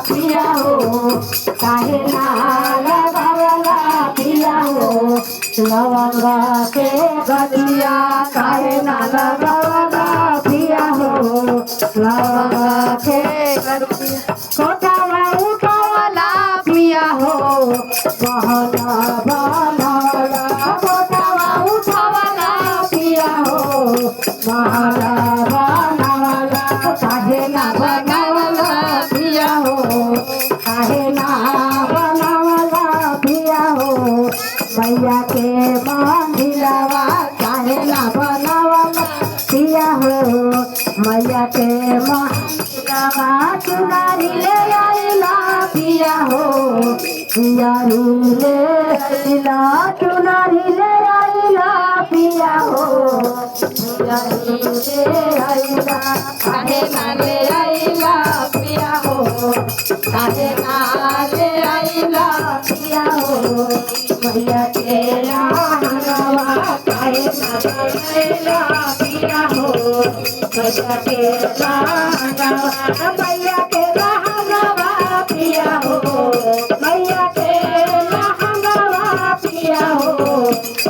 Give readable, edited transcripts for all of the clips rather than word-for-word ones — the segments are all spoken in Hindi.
पिया हो काहे ना लगावला पिया हो लवंग के गलिया काहे ना लगावला पिया हो लवंग के गलिया कोठावा उठावला पिया हो बहला बनवला कोठावा उठावला पिया हो बहला बनवला काहे ना बनवला पिया हो काहे ना बनवला पिया हो मैया के मंदिरवा काहे ना बनवला पिया हो मैया के मंदिरवा चुनारी ले आइला पिया हो चुनारी ले आइला चुनारी ले आइला पिया हो चुनारी ले आइला काहे ना ले आइला पिया हो काहे ना ले आइला पिया हो मैया के राहवा काहे ना आइला पिया हो मैया के राहवा मैया के राहवा पिया हो मैया के राहवा पिया हो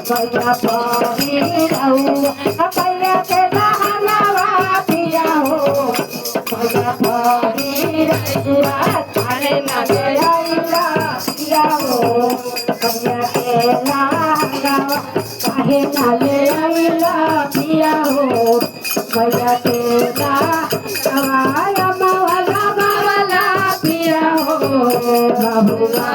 मैया परी रहुआ मैया के राहवा पिया हो मैया परी रहुआ काहे ना ले आइला पिया हो मैया के राहवा काहे ना ले आइला पिया हो मैया के राहवा मावला मावला पिया हो बाबुआ